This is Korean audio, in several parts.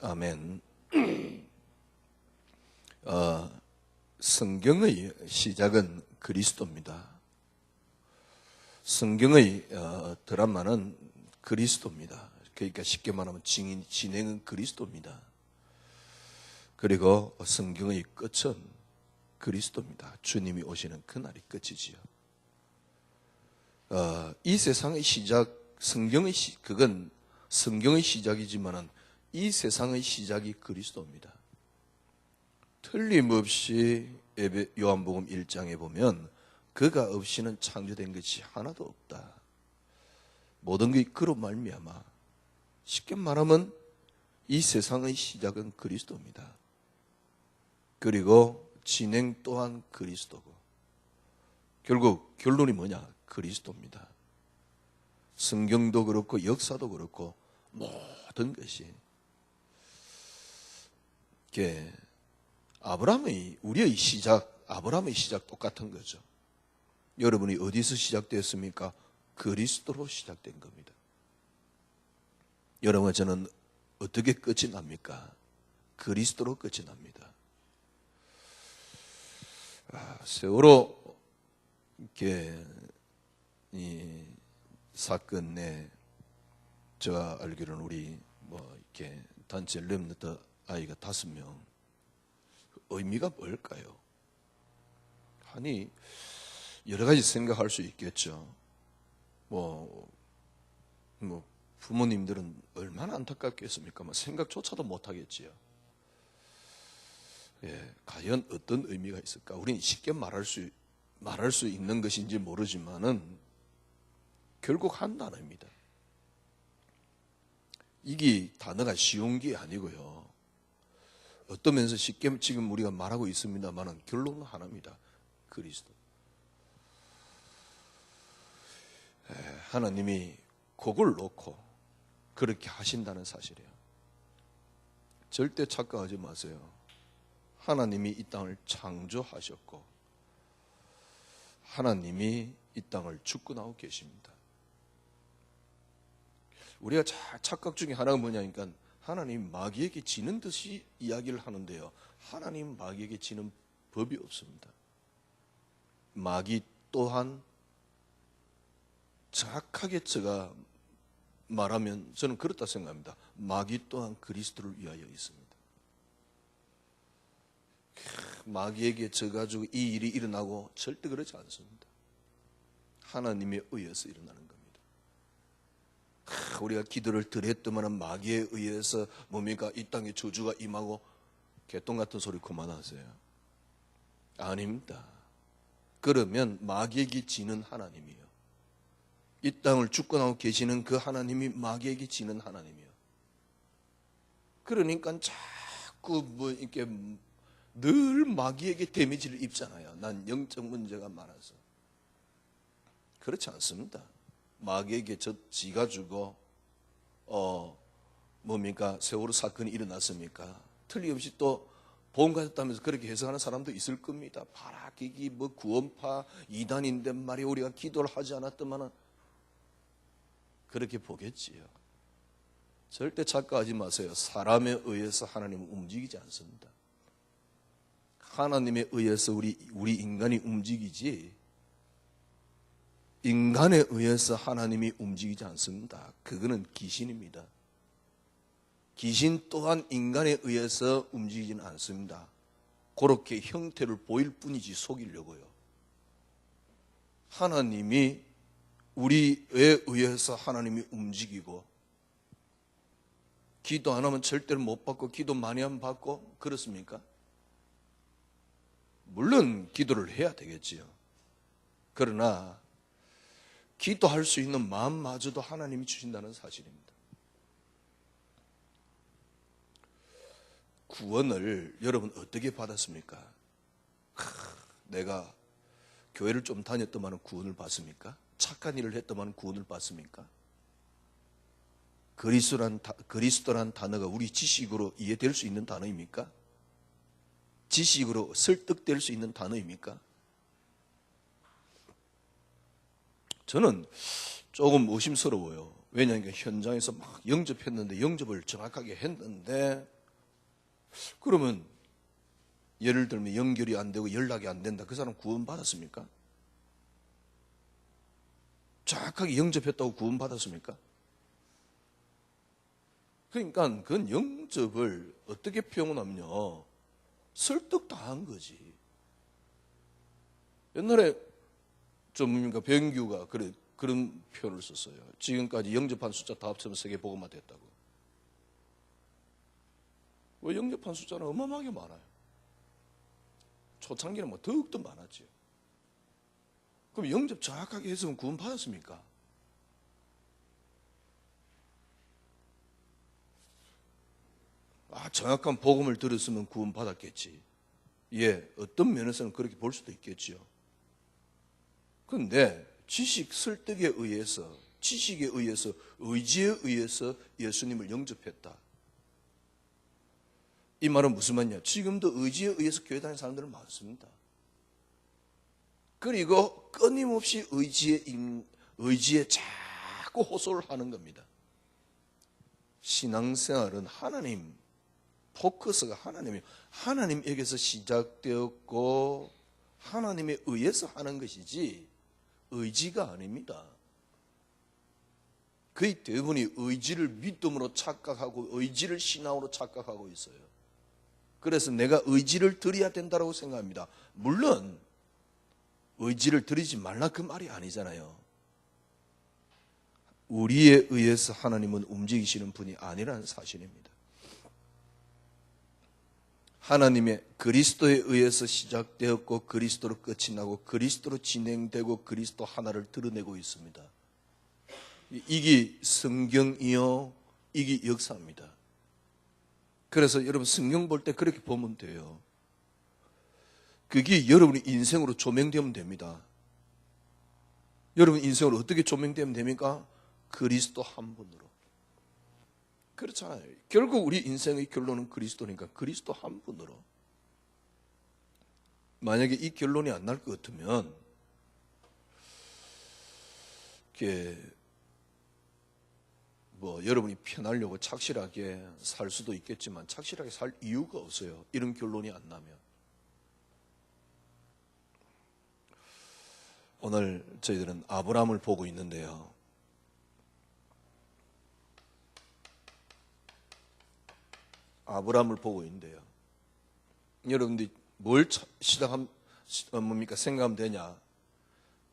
아멘. 성경의 시작은 그리스도입니다. 성경의 드라마는 그리스도입니다. 그러니까 쉽게 말하면 진행은 그리스도입니다. 그리고 성경의 끝은 그리스도입니다. 주님이 오시는 그날이 끝이지요. 이 세상의 시작, 그건 성경의 시작이지만은 이 세상의 시작이 그리스도입니다. 틀림없이 요한복음 1장에 보면 그가 없이는 창조된 것이 하나도 없다. 모든 것이 그로 말미암아. 쉽게 말하면 이 세상의 시작은 그리스도입니다. 그리고 진행 또한 그리스도고, 결국 결론이 뭐냐? 그리스도입니다. 성경도 그렇고 역사도 그렇고 모든 것이 우리의 시작, 아브라함의 시작 똑같은 거죠. 여러분이 어디서 시작됐습니까? 그리스도로 시작된 겁니다. 여러분, 저는 어떻게 끝이 납니까? 그리스도로 끝이 납니다. 세월호 이 사건 내 제가 알기로는 우리 이렇게 단체 렘넌트 아이가 5명. 의미가 뭘까요? 아니, 여러 가지 생각할 수 있겠죠. 부모님들은 얼마나 안타깝겠습니까? 생각조차도 못 하겠지요. 과연 어떤 의미가 있을까? 우리는 쉽게 말할 수 있는 것인지 모르지만은 결국 한 단어입니다. 이게 단어가 쉬운 게 아니고요. 어떤 면에서 쉽게 지금 우리가 말하고 있습니다만은 결론은 하나입니다. 그리스도. 하나님이 곡을 놓고 그렇게 하신다는 사실이에요. 절대 착각하지 마세요. 하나님이 이 땅을 창조하셨고 하나님이 이 땅을 주권하고 계십니다. 우리가 착각 중에 하나가 뭐냐니까 하나님 마귀에게 지는 듯이 이야기를 하는데요. 하나님 마귀에게 지는 법이 없습니다. 마귀 또한 정확하게 제가 말하면 저는 그렇다 생각합니다. 마귀 또한 그리스도를 위하여 있습니다. 마귀에게 져가지고 이 일이 일어나고 절대 그렇지 않습니다. 하나님에 의해서 일어나는 겁니다. 우리가 기도를 덜 했더만 마귀에 의해서 뭡니까? 이 땅에 저주가 임하고 개똥 같은 소리 그만하세요. 아닙니다. 그러면 마귀에게 지는 하나님이요. 이 땅을 주권하고 계시는 그 하나님이 마귀에게 지는 하나님이요. 그러니까 자꾸 이렇게 늘 마귀에게 데미지를 입잖아요. 난 영적 문제가 많아서. 그렇지 않습니다. 마귀에게 지가지고 세월호 사건이 일어났습니까? 틀림없이 또 보험가졌다면서 그렇게 해석하는 사람도 있을 겁니다. 파라기기 구원파 이단인데 말이야 우리가 기도를 하지 않았더만은 그렇게 보겠지요. 절대 착각하지 마세요. 사람에 의해서 하나님은 움직이지 않습니다. 하나님에 의해서 우리 인간이 움직이지 인간에 의해서 하나님이 움직이지 않습니다. 그거는 귀신입니다. 귀신 또한 인간에 의해서 움직이지는 않습니다. 그렇게 형태를 보일 뿐이지 속이려고요. 하나님이 우리에 의해서 하나님이 움직이고 기도 안 하면 절대로 못 받고 기도 많이 하면 받고 그렇습니까? 물론 기도를 해야 되겠지요. 그러나 기도할 수 있는 마음마저도 하나님이 주신다는 사실입니다. 구원을 여러분 어떻게 받았습니까? 내가 교회를 좀 다녔더만 구원을 받습니까? 착한 일을 했더만 구원을 받습니까? 그리스도란 단어가 우리 지식으로 이해될 수 있는 단어입니까? 지식으로 설득될 수 있는 단어입니까? 저는 조금 의심스러워요. 왜냐하면 현장에서 막 영접했는데 영접을 정확하게 했는데 그러면 예를 들면 연결이 안 되고 연락이 안 된다. 그 사람 구원받았습니까? 정확하게 영접했다고 구원받았습니까? 그러니까 그 영접을 어떻게 표현하면요, 설득당한 거지. 옛날에 전문가 변규가 그런 표현을 썼어요. 지금까지 영접한 숫자 다 합치면 세계복음화 됐다고. 왜 영접한 숫자는 어마어마하게 많아요. 초창기는 뭐 더욱더 많았지요. 그럼 영접 정확하게 했으면 구원 받았습니까? 정확한 복음을 들었으면 구원 받았겠지. 예, 어떤 면에서는 그렇게 볼 수도 있겠지요. 그런데 지식 설득에 의해서, 지식에 의해서, 의지에 의해서 예수님을 영접했다. 이 말은 무슨 말이냐? 지금도 의지에 의해서 교회 다니는 사람들은 많습니다. 그리고 끊임없이 의지에 자꾸 호소를 하는 겁니다. 신앙생활은 하나님, 포커스가 하나님이에요. 하나님에게서 시작되었고 하나님에 의해서 하는 것이지 의지가 아닙니다. 거의 대부분이 의지를 믿음으로 착각하고 의지를 신앙으로 착각하고 있어요. 그래서 내가 의지를 드려야 된다고 생각합니다. 물론 의지를 드리지 말라 그 말이 아니잖아요. 우리에 의해서 하나님은 움직이시는 분이 아니라는 사실입니다. 하나님의 그리스도에 의해서 시작되었고 그리스도로 끝이 나고 그리스도로 진행되고 그리스도 하나를 드러내고 있습니다. 이게 성경이요, 이게 역사입니다. 그래서 여러분 성경 볼 때 그렇게 보면 돼요. 그게 여러분의 인생으로 조명되면 됩니다. 여러분 인생으로 어떻게 조명되면 됩니까? 그리스도 한 분으로. 그렇잖아요. 결국 우리 인생의 결론은 그리스도니까 그리스도 한 분으로. 만약에 이 결론이 안 날 것 같으면 여러분이 편하려고 착실하게 살 수도 있겠지만 착실하게 살 이유가 없어요. 이런 결론이 안 나면. 오늘 저희들은 아브라함을 보고 있는데요. 아브라함을 보고 있는데요. 여러분들이 뭘 생각하면 되냐?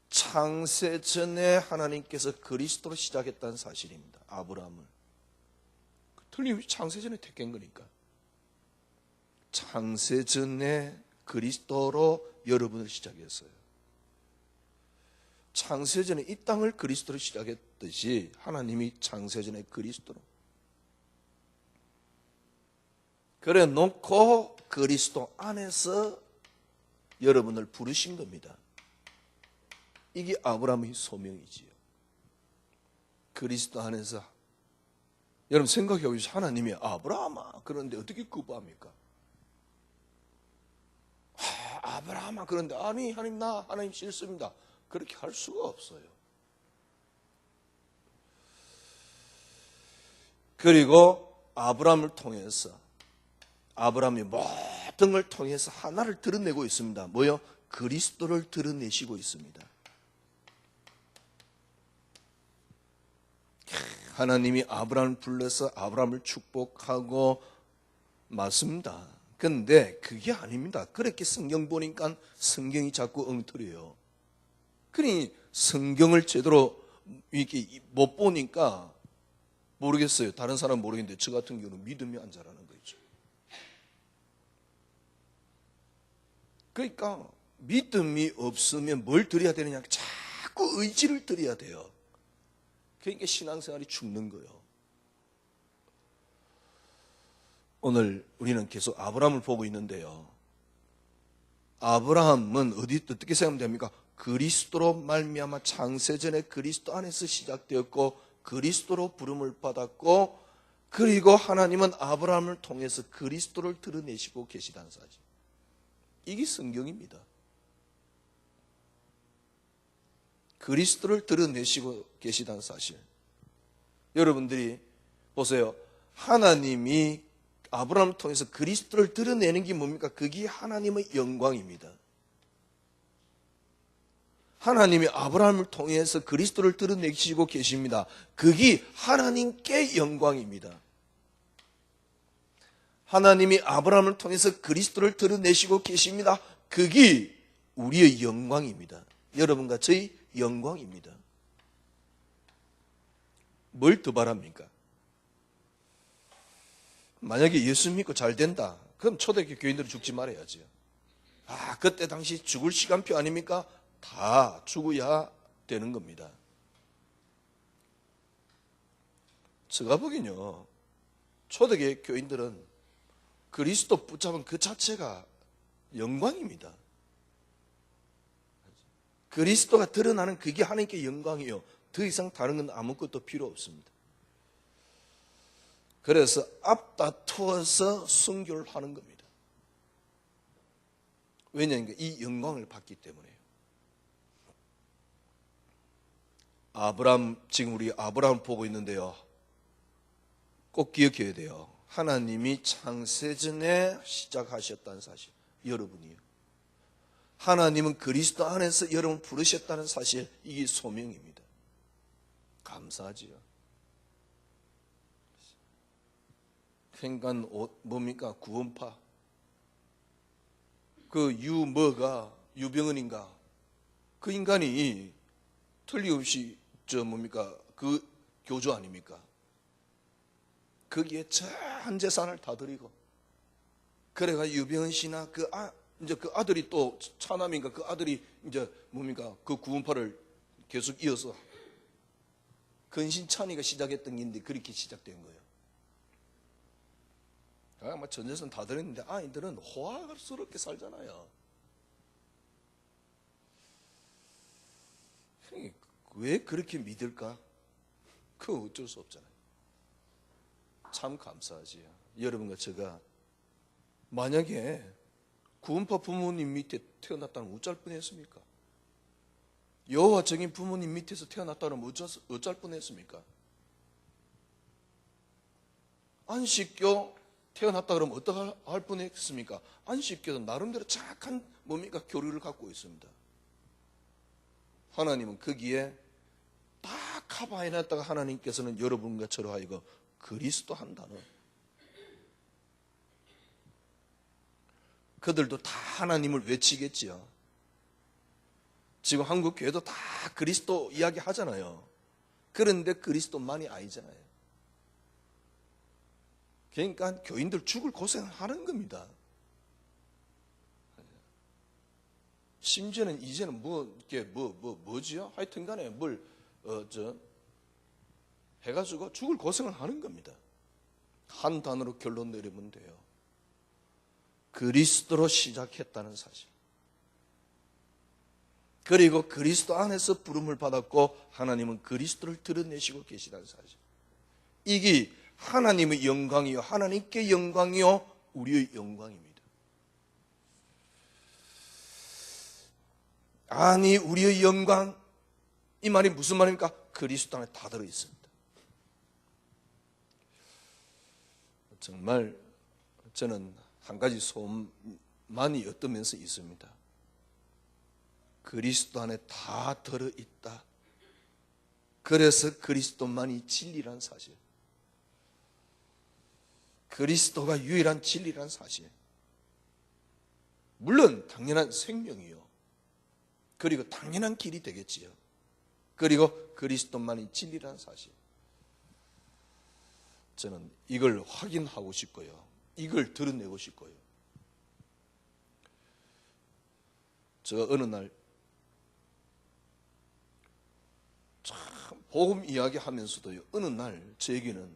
창세 전에 하나님께서 그리스도로 시작했다는 사실입니다. 아브라함을. 틀림없이 창세 전에 택한 거니까. 창세 전에 그리스도로 여러분을 시작했어요. 창세 전에 이 땅을 그리스도로 시작했듯이 하나님이 창세 전에 그리스도로. 그래 놓고 그리스도 안에서 여러분을 부르신 겁니다. 이게 아브라함의 소명이지요. 그리스도 안에서. 여러분 생각해 보시죠. 하나님이 아브라함아 그런데 어떻게 거부합니까? 아브라함아 그런데 아니 하나님 싫습니다. 그렇게 할 수가 없어요. 그리고 아브라함을 통해서 아브라함이 모든 걸 통해서 하나를 드러내고 있습니다. 뭐요? 그리스도를 드러내시고 있습니다. 하나님이 아브라함을 불러서 아브라함을 축복하고 맞습니다. 근데 그게 아닙니다. 그렇게 성경 보니까 성경이 자꾸 엉터리예요. 그러니 성경을 제대로 이렇게 못 보니까 모르겠어요. 다른 사람은 모르겠는데 저 같은 경우는 믿음이 안 자라는 거죠. 그러니까 믿음이 없으면 뭘 드려야 되느냐? 자꾸 의지를 드려야 돼요. 그러니까 신앙생활이 죽는 거예요. 오늘 우리는 계속 아브라함을 보고 있는데요. 아브라함은 어떻게 생각하면 됩니까? 그리스도로 말미암아 창세전에 그리스도 안에서 시작되었고 그리스도로 부름을 받았고 그리고 하나님은 아브라함을 통해서 그리스도를 드러내시고 계시다는 사실. 이게 성경입니다. 그리스도를 드러내시고 계시다는 사실. 여러분들이 보세요. 하나님이 아브라함을 통해서 그리스도를 드러내는 게 뭡니까? 그게 하나님의 영광입니다. 하나님이 아브라함을 통해서 그리스도를 드러내시고 계십니다. 그게 하나님께 영광입니다. 하나님이 아브라함을 통해서 그리스도를 드러내시고 계십니다. 그게 우리의 영광입니다. 여러분과 저희 영광입니다. 뭘 더 바랍니까? 만약에 예수 믿고 잘 된다. 그럼 초대교회 교인들은 죽지 말아야죠. 그때 당시 죽을 시간표 아닙니까? 다 죽어야 되는 겁니다. 제가 보기엔요, 초대교회 교인들은 그리스도 붙잡은 그 자체가 영광입니다. 그리스도가 드러나는 그게 하나님께 영광이요. 더 이상 다른 건 아무것도 필요 없습니다. 그래서 앞다투어서 순교를 하는 겁니다. 왜냐하면 이 영광을 받기 때문에요. 지금 우리 아브라함 보고 있는데요. 꼭 기억해야 돼요. 하나님이 창세전에 시작하셨다는 사실. 여러분이요. 하나님은 그리스도 안에서 여러분을 부르셨다는 사실. 이게 소명입니다. 감사하지요. 그러니까 뭡니까? 구원파. 그 유병헌인가? 그 인간이 틀림없이 그 교주 아닙니까? 거기에 전 재산을 다 드리고, 그래가 유병헌 씨나 이제 그 아들이 또 차남인가? 그 아들이 이제 그 구원파를 계속 이어서 근신찬이가 시작했던 일인데 그렇게 시작된 거예요. 아마 전 재산 다 드렸는데 아이들은 호화스럽게 살잖아요. 왜 그렇게 믿을까? 그거 어쩔 수 없잖아요. 참 감사하지요. 여러분과 제가 만약에 구원파 부모님 밑에 태어났다면 어쩔 뻔했습니까? 여호와적인 부모님 밑에서 태어났다면 어쩔 뻔했습니까? 안식교 태어났다 그러면 어떻게 할 뻔했습니까? 안식교도 나름대로 착한 교류를 갖고 있습니다. 하나님은 거기에 딱 커버해놨다가 하나님께서는 여러분과 저로 하여금 그리스도 한 단어. 그들도 다 하나님을 외치겠지요. 지금 한국 교회도 다 그리스도 이야기 하잖아요. 그런데 그리스도만이 아니잖아요. 그러니까 교인들 죽을 고생을 하는 겁니다. 심지어는 이제는 뭐지요? 하여튼 간에 해가지고 죽을 고생을 하는 겁니다. 한 단어로 결론 내리면 돼요. 그리스도로 시작했다는 사실. 그리고 그리스도 안에서 부름을 받았고 하나님은 그리스도를 드러내시고 계시다는 사실. 이게 하나님의 영광이요, 하나님께 영광이요, 우리의 영광입니다. 아니, 우리의 영광, 이 말이 무슨 말입니까? 그리스도 안에 다 들어있습니다. 정말 저는 한 가지 소원만이 옅으면서 있습니다. 그리스도 안에 다 들어있다. 그래서 그리스도만이 진리란 사실. 그리스도가 유일한 진리란 사실. 물론 당연한 생명이요. 그리고 당연한 길이 되겠지요. 그리고 그리스도만이 진리란 사실. 저는 이걸 확인하고 싶고요. 이걸 드러내고 싶고요. 제가 어느 날 참 복음 이야기하면서도요. 어느 날 저에게는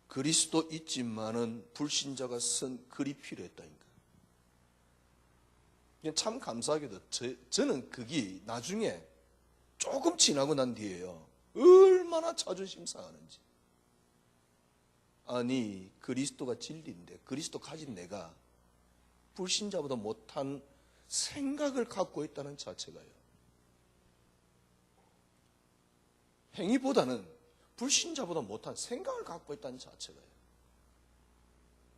그리스도 있지만은 불신자가 쓴 글이 필요했다니까. 참 감사하게도 저는 그게 나중에 조금 지나고 난 뒤에요. 얼마나 자존심 상하는지. 아니, 그리스도가 진리인데 그리스도 가진 내가 불신자보다 못한 생각을 갖고 있다는 자체가요. 행위보다는 불신자보다 못한 생각을 갖고 있다는 자체가요.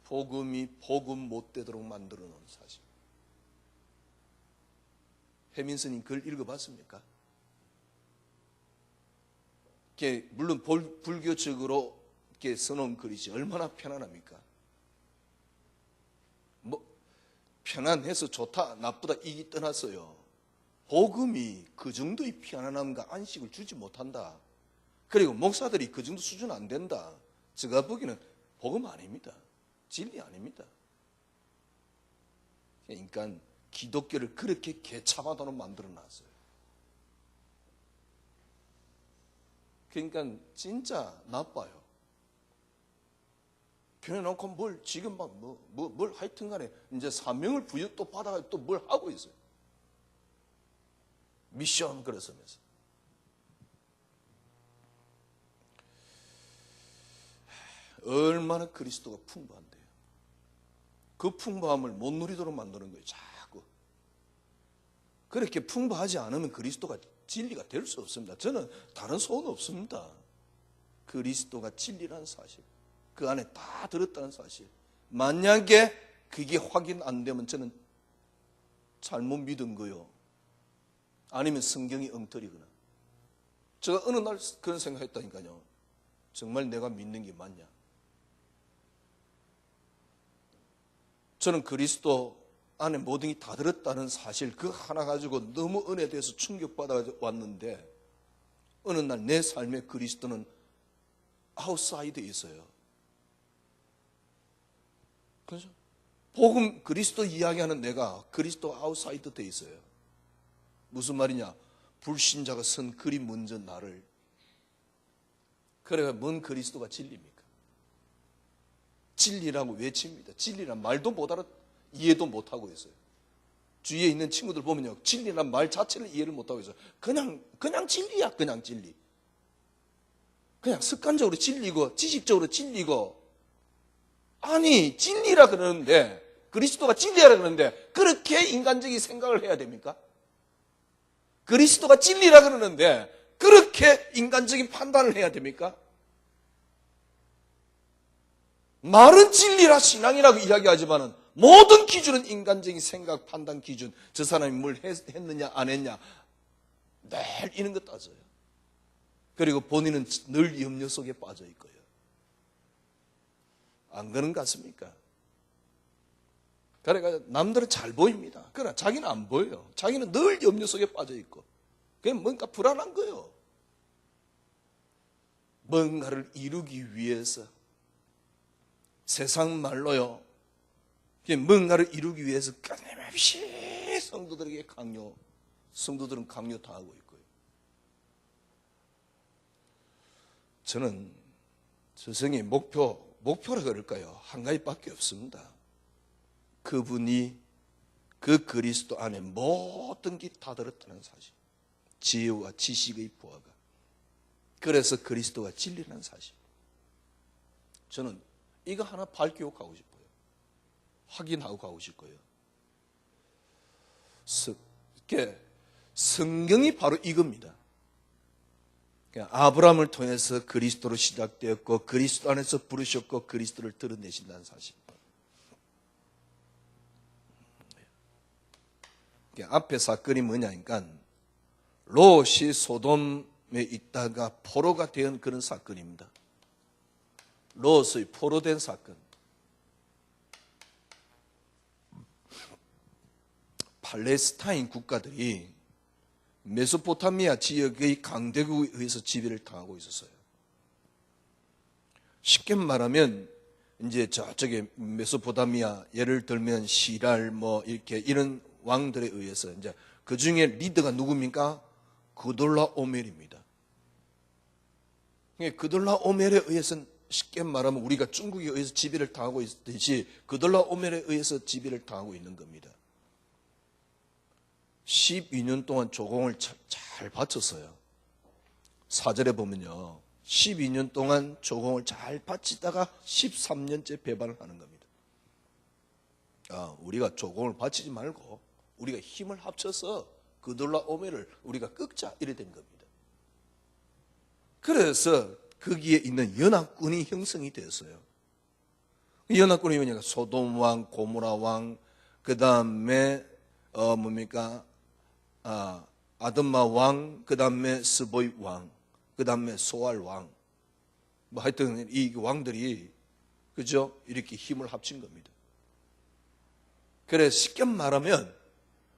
복음이 복음 못 되도록 만들어 놓은 사실. 해민스님 글 읽어봤습니까? 물론 불교적으로 써놓은 글이지 얼마나 편안합니까? 편안해서 좋다 나쁘다 이기 떠났어요. 복음이 그 정도의 편안함과 안식을 주지 못한다. 그리고 목사들이 그 정도 수준 안 된다. 제가 보기에는 복음 아닙니다. 진리 아닙니다. 그러니까 기독교를 그렇게 개차반으로 만들어 놨어요. 그러니까 진짜 나빠요. 편해놓고 뭘 지금 뭘 하여튼 간에 이제 사명을 부여 또 받아가지고 또 뭘 하고 있어요. 미션 그러면서. 얼마나 그리스도가 풍부한데요. 그 풍부함을 못 누리도록 만드는 거예요. 자꾸. 그렇게 풍부하지 않으면 그리스도가 진리가 될 수 없습니다. 저는 다른 소원 없습니다. 그리스도가 진리라는 사실. 그 안에 다 들었다는 사실. 만약에 그게 확인 안 되면 저는 잘못 믿은 거요. 아니면 성경이 엉터리거나. 제가 어느 날 그런 생각했다니까요. 정말 내가 믿는 게 맞냐? 저는 그리스도 안에 모든 게 다 들었다는 사실 그 하나 가지고 너무 은혜에 대해서 충격받아 왔는데 어느 날 내 삶의 그리스도는 아웃사이드에 있어요. 그렇죠? 복음 그리스도 이야기하는 내가 그리스도 아웃사이드 돼 있어요. 무슨 말이냐? 불신자가 선 그리 먼저 나를. 그래가 뭔 그리스도가 진리입니까? 진리라고 외칩니다. 진리란 말도 못 알아 이해도 못 하고 있어요. 주위에 있는 친구들 보면요, 진리란 말 자체를 이해를 못 하고 있어요. 그냥 진리야, 그냥 진리. 그냥 습관적으로 진리고 지식적으로 진리고. 아니 진리라 그러는데 그리스도가 진리라 그러는데 그렇게 인간적인 생각을 해야 됩니까? 그리스도가 진리라 그러는데 그렇게 인간적인 판단을 해야 됩니까? 말은 진리라 신앙이라고 이야기하지만 모든 기준은 인간적인 생각, 판단 기준. 저 사람이 뭘 했느냐 안 했냐 늘 이런 거 따져요. 그리고 본인은 늘 염려 속에 빠져 있고요. 안 그런 것 같습니까? 그러니까 남들은 잘 보입니다. 그러나 자기는 안 보여요. 자기는 늘 염려 속에 빠져 있고 그냥 뭔가 불안한 거예요. 뭔가를 이루기 위해서 세상 말로요. 뭔가를 이루기 위해서 끊임없이 성도들에게 성도들은 강요당하고 있고요. 저는 저승의 목표라 그럴까요? 한 가지밖에 없습니다. 그분이 그 그리스도 안에 모든 게 다 들었다는 사실. 지혜와 지식의 부하가. 그래서 그리스도가 진리라는 사실. 저는 이거 하나 밝히고 가고 싶어요. 확인하고 가고 싶고요. 성경이 바로 이겁니다. 아브라함을 통해서 그리스도로 시작되었고 그리스도 안에서 부르셨고 그리스도를 드러내신다는 사실. 앞에 사건이 뭐냐니까 롯이 소돔에 있다가 포로가 된 그런 사건입니다. 롯의 포로된 사건. 팔레스타인 국가들이 메소포타미아 지역의 강대국에 의해서 지배를 당하고 있었어요. 쉽게 말하면 이제 저쪽에 메소포타미아 예를 들면 시랄 이렇게 이런 왕들에 의해서 이제 그 중에 리더가 누굽니까? 그돌라오멜입니다. 그돌라오멜에 의해서 쉽게 말하면 우리가 중국에 의해서 지배를 당하고 있듯이 그돌라오멜에 의해서 지배를 당하고 있는 겁니다. 12년 동안 조공을 잘 바쳤어요. 4절에 보면요. 12년 동안 조공을 잘 바치다가 13년째 배반을 하는 겁니다. 우리가 조공을 바치지 말고 우리가 힘을 합쳐서 그돌라오멜을 우리가 꺾자 이래 된 겁니다. 그래서 거기에 있는 연합군이 형성이 되었어요. 연합군이 뭐냐? 소돔 왕, 고모라 왕, 그 다음에 아드마 왕, 그 다음에 스보이 왕, 그 다음에 소알 왕. 뭐 하여튼 이 왕들이 그죠? 이렇게 힘을 합친 겁니다. 그래서 쉽게 말하면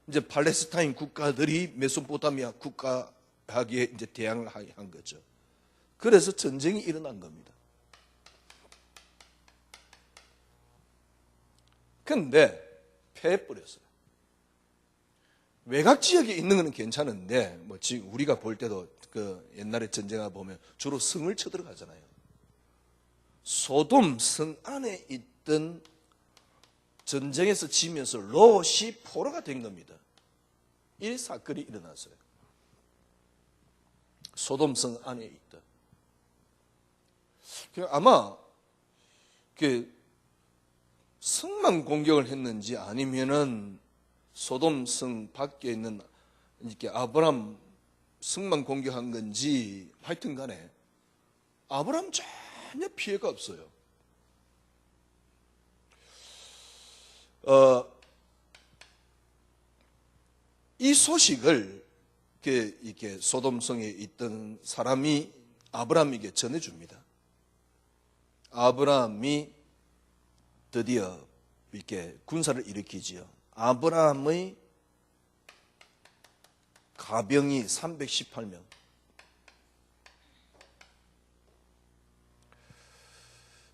이제 팔레스타인 국가들이 메소포타미아 국가하기에 이제 대항을 한 거죠. 그래서 전쟁이 일어난 겁니다. 근데 패해버렸어요. 외곽 지역에 있는 거는 괜찮은데, 뭐 지금 우리가 볼 때도 그 옛날에 전쟁을 보면 주로 성을 쳐들어가잖아요. 소돔 성 안에 있던 전쟁에서 지면서 롯이 포로가 된 겁니다. 이 사건이 일어났어요. 소돔 성 안에 있던. 아마 그 성만 공격을 했는지 아니면은 소돔 성 밖에 있는 이렇게 아브람 성만 공격한 건지 하여튼 간에 아브람 전혀 피해가 없어요. 이 소식을 이렇게 소돔성에 있던 사람이 아브람에게 전해줍니다. 아브람이 드디어 이렇게 군사를 일으키지요. 아브람의 가병이 318명.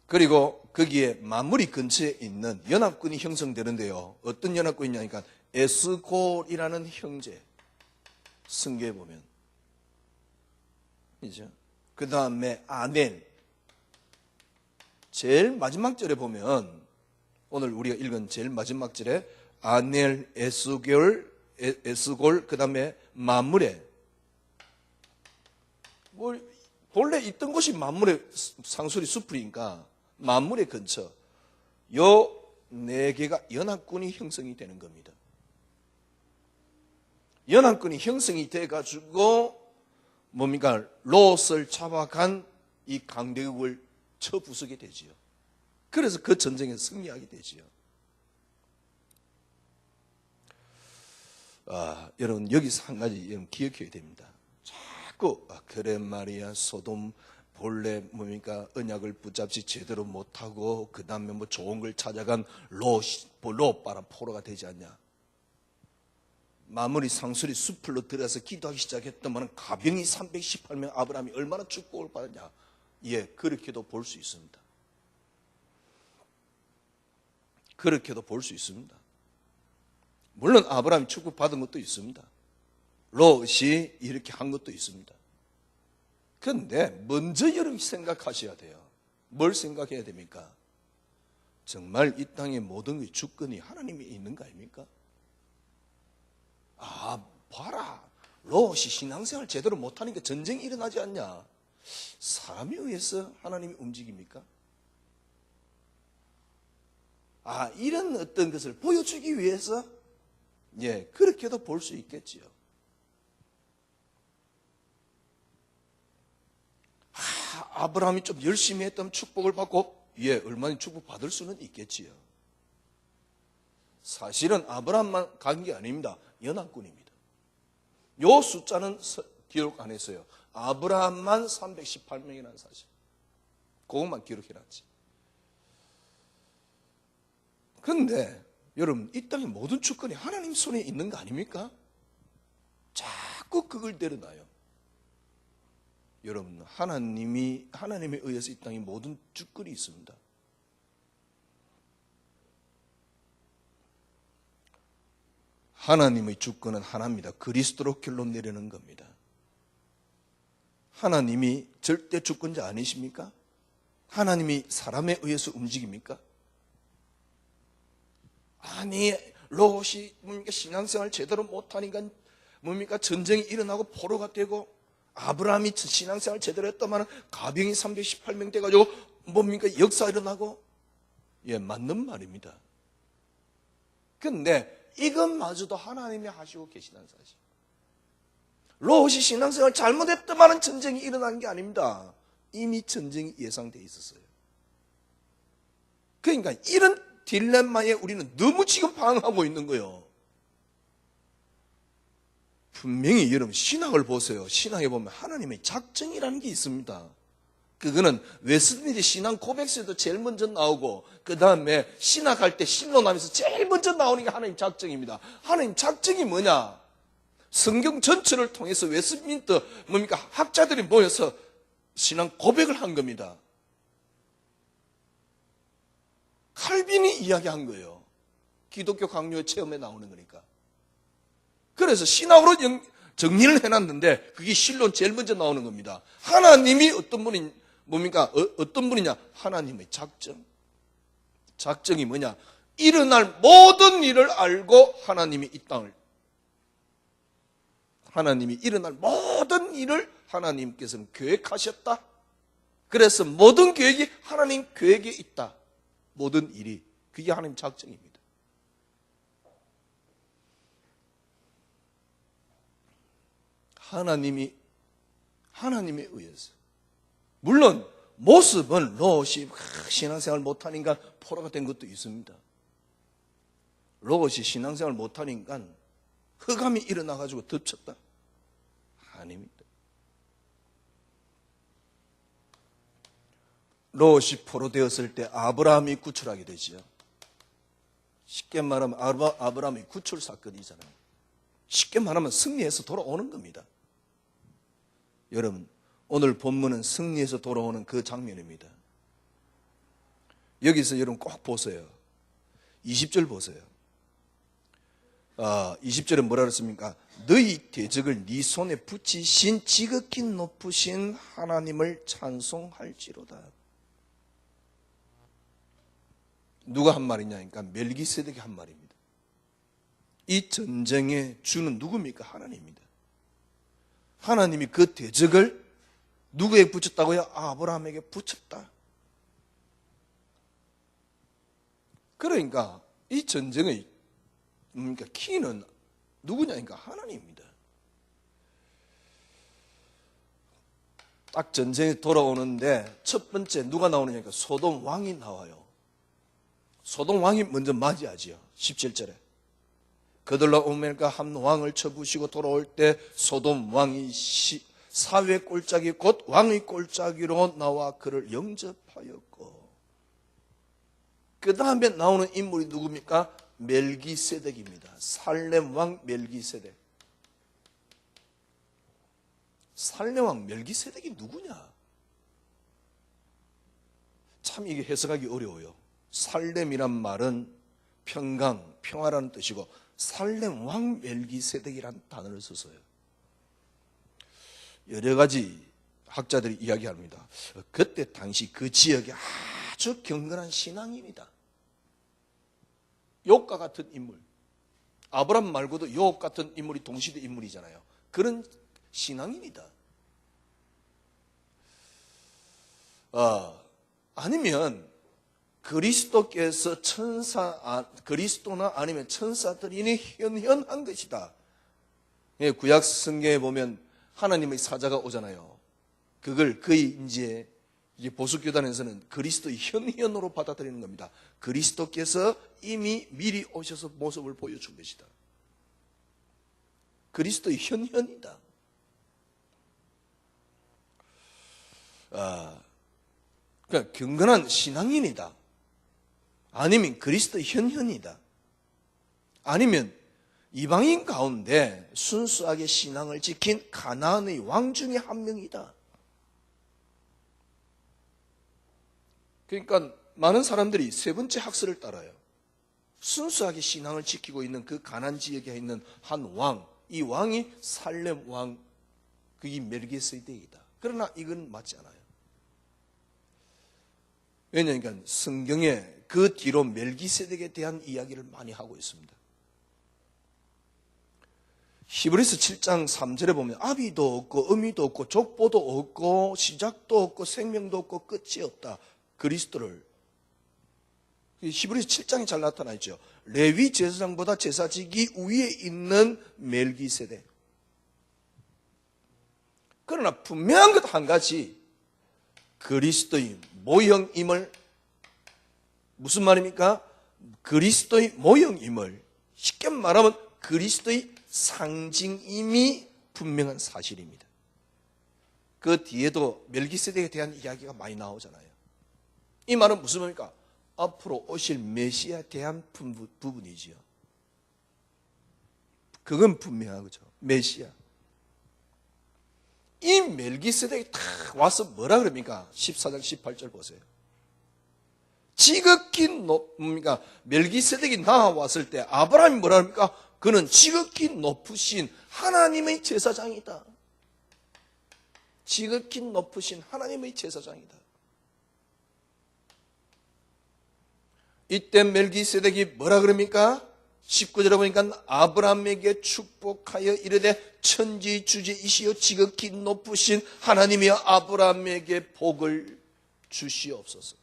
그리고 거기에 마무리 근처에 있는 연합군이 형성되는데요. 어떤 연합군이냐니까 에스골이라는 형제. 성경에 보면. 이죠. 그 다음에 아넬. 제일 마지막 절에 보면 오늘 우리가 읽은 제일 마지막 절에 아넬, 에스골, 그 다음에 마므레. 본래 있던 곳이 마므레 상수리 숲이니까 마므레 근처. 요 네 개가 연합군이 형성이 되는 겁니다. 연합군이 형성이 돼가지고 뭡니까? 롯을 잡아간 이 강대국을 쳐부수게 되지요. 그래서 그 전쟁에 승리하게 되지요. 여러분 여기서 한 가지 여러분 기억해야 됩니다. 자꾸 그래 말이야 소돔 본래 뭡니까 언약을 붙잡지 제대로 못하고 그 다음에 뭐 좋은 걸 찾아간 롯 바람 포로가 되지 않냐. 마무리 상수리 숲으로 들어가서 기도하기 시작했더만 가병이 318명 아브라함이 얼마나 축복을 받았냐. 예, 그렇게도 볼 수 있습니다. 그렇게도 볼 수 있습니다. 물론 아브라함이 축복받은 것도 있습니다. 롯이 이렇게 한 것도 있습니다. 그런데 먼저 여러분이 생각하셔야 돼요. 뭘 생각해야 됩니까? 정말 이 땅의 모든 게 주권이 하나님이 있는 거 아닙니까? 봐라. 롯이 신앙생활 제대로 못하니까 전쟁이 일어나지 않냐. 사람에 의해서 하나님이 움직입니까? 이런 어떤 것을 보여주기 위해서 예, 그렇게도 볼 수 있겠지요. 아브라함이 좀 열심히 했다면 축복을 받고 예, 얼마나 축복 받을 수는 있겠지요. 사실은 아브라함만 간 게 아닙니다. 연합군입니다. 요 숫자는 기록 안 했어요. 아브라함만 318명이라는 사실. 그것만 기록해놨지. 그런데 여러분 이 땅의 모든 주권이 하나님 손에 있는 거 아닙니까? 자꾸 그걸 내려놔요. 여러분 하나님에 의해서 이 땅의 모든 주권이 있습니다. 하나님의 주권은 하나입니다. 그리스도로 결론 내리는 겁니다. 하나님이 절대 주권자 아니십니까? 하나님이 사람에 의해서 움직입니까? 롯이 뭡니까? 신앙생활 제대로 못하니까 뭡니까? 전쟁이 일어나고 포로가 되고 아브라함이 신앙생활 제대로 했다면 가병이 318명 돼가지고 뭡니까? 역사 일어나고 예, 맞는 말입니다. 그런데 이것마저도 하나님이 하시고 계시다는 사실. 롯이 신앙생활 잘못했다면 전쟁이 일어난 게 아닙니다. 이미 전쟁이 예상되어 있었어요. 그러니까 이런 딜레마에 우리는 너무 지금 방황하고 있는 거예요. 분명히 여러분 신학을 보세요. 신학에 보면 하나님의 작정이라는 게 있습니다. 그거는 웨스트민스터 신앙 고백서에도 제일 먼저 나오고 그 다음에 신학할 때 신론하면서 제일 먼저 나오는 게 하나님 작정입니다. 하나님 작정이 뭐냐? 성경 전체를 통해서 웨스트민스터 뭡니까? 학자들이 모여서 신앙 고백을 한 겁니다. 칼빈이 이야기한 거예요. 기독교 강요의 체험에 나오는 거니까. 그래서 신학으로 정리를 해놨는데 그게 신론 제일 먼저 나오는 겁니다. 하나님이 어떤 분이 뭡니까? 어떤 분이냐? 하나님의 작정. 작정이 뭐냐? 일어날 모든 일을 알고 하나님이 이 땅을 하나님이 일어날 모든 일을 하나님께서는 계획하셨다. 그래서 모든 계획이 하나님 계획에 있다. 모든 일이 그게 하나님 작정입니다. 하나님에 의해서. 물론 모습은 롯이 신앙생활 못하니까 포로가 된 것도 있습니다. 롯이 신앙생활 못하니까 흑암이 일어나가지고 덮쳤다. 아닙니다. 롯이 포로 되었을 때 아브라함이 구출하게 되지요. 쉽게 말하면 아브라함의 구출 사건이잖아요. 쉽게 말하면 승리해서 돌아오는 겁니다. 여러분, 오늘 본문은 승리해서 돌아오는 그 장면입니다. 여기서 여러분 꼭 보세요. 20절 보세요. 20절에 뭐라 그랬습니까? 너희 대적을 네 손에 붙이신 지극히 높으신 하나님을 찬송할지로다. 누가 한 말이냐? 그러니까 멜기세덱이 한 말입니다. 이 전쟁의 주는 누굽니까? 하나님입니다. 하나님이 그 대적을 누구에게 붙였다고요? 아브라함에게 붙였다. 그러니까 이 전쟁의 키는 누구냐니까 하나님입니다. 딱 전쟁에 돌아오는데 첫 번째 누가 나오느냐니까 소돔 왕이 나와요. 소돔 왕이 먼저 맞이하지요. 17절에. 그들로 오멜과 한 왕을 쳐부시고 돌아올 때 소돔 왕이 사회 꼴짝이 곧 왕의 꼴짝이로 나와 그를 영접하였고, 그 다음에 나오는 인물이 누굽니까? 멜기세덱입니다. 살렘 왕 멜기세덱. 살렘 왕 멜기세덱이 누구냐? 참 이게 해석하기 어려워요. 살렘이란 말은 평강, 평화라는 뜻이고 살렘 왕 멜기세덱이라는 단어를 써서요. 여러 가지 학자들이 이야기합니다. 그때 당시 그 지역에 아주 경건한 신앙인이다. 욥과 같은 인물. 아브람 말고도 욥 같은 인물이 동시대 인물이잖아요. 그런 신앙인이다. 아니면 그리스도께서 그리스도나 아니면 천사들이 현현한 것이다. 예, 구약 성경에 보면 하나님의 사자가 오잖아요. 그걸 거의 이제 보수교단에서는 그리스도의 현현으로 받아들이는 겁니다. 그리스도께서 이미 미리 오셔서 모습을 보여준 것이다. 그리스도의 현현이다. 그러니까 경건한 신앙인이다. 아니면 그리스도의 현현이다. 아니면 이방인 가운데 순수하게 신앙을 지킨 가나안의 왕 중에 한 명이다. 그러니까 많은 사람들이 세 번째 학설을 따라요. 순수하게 신앙을 지키고 있는 그 가나안 지역에 있는 한 왕, 이 왕이 살렘 왕, 그게 멜기세덱이다. 그러나 이건 맞지 않아요. 왜냐하면 성경에 그 뒤로 멜기세덱에 대한 이야기를 많이 하고 있습니다. 히브리서 7장 3절에 보면 아비도 없고 어미도 없고 족보도 없고 시작도 없고 생명도 없고 끝이 없다. 그리스도를. 히브리서 7장에 잘 나타나 있죠. 레위 제사장보다 제사직이 위에 있는 멜기세덱. 그러나 분명한 것 한 가지, 그리스도의 모형임을, 무슨 말입니까? 그리스도의 모형임을, 쉽게 말하면 그리스도의 상징임이 분명한 사실입니다. 그 뒤에도 멜기세덱에 대한 이야기가 많이 나오잖아요. 이 말은 무슨 말입니까? 앞으로 오실 메시아에 대한 부분이지요. 그건 분명한 거죠. 메시아. 이 멜기세덱이 딱 와서 뭐라 그럽니까? 14장 18절 보세요. 지극히 높으니까 멜기세덱이 나왔을 때 아브라함이 뭐라 합니까? 그는 지극히 높으신 하나님의 제사장이다. 지극히 높으신 하나님의 제사장이다. 이때 멜기세덱이 뭐라 그럽니까? 19절에 보니까 아브라함에게 축복하여 이르되 천지주제이시여 지극히 높으신 하나님이여 아브라함에게 복을 주시옵소서.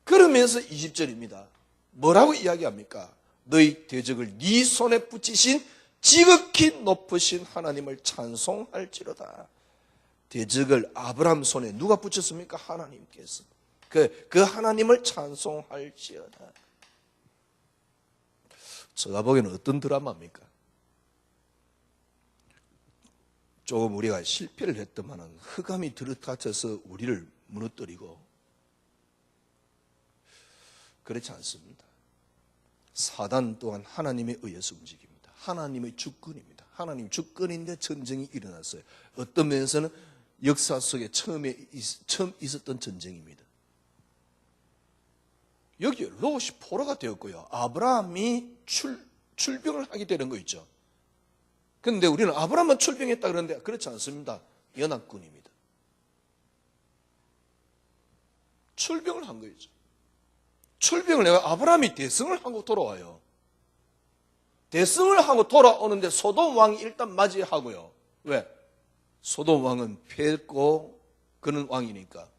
그러면서 20절입니다. 뭐라고 이야기합니까? 너희 대적을 네 손에 붙이신 지극히 높으신 하나님을 찬송할지로다. 대적을 아브라함 손에 누가 붙였습니까? 하나님께서. 그 하나님을 찬송할지어다. 제가 보기에는 어떤 드라마입니까? 조금 우리가 실패를 했더만은 흑암이 들어닥쳐서 우리를 무너뜨리고, 그렇지 않습니다. 사단 또한 하나님에 의해서 움직입니다. 하나님의 주권입니다. 하나님 주권인데 전쟁이 일어났어요. 어떤 면에서는 역사 속에 처음 있었던 전쟁입니다. 여기 롯이 포로가 되었고요. 아브라함이 출병을 하게 되는 거 있죠. 그런데 우리는 아브라함만 출병했다 그러는데 그렇지 않습니다. 연합군입니다. 출병을 한 거죠. 출병을 내가 아브라함이 대승을 하고 돌아와요. 대승을 하고 돌아오는데 소돔 왕이 일단 맞이하고요. 왜? 소돔 왕은 패했고 그는 왕이니까.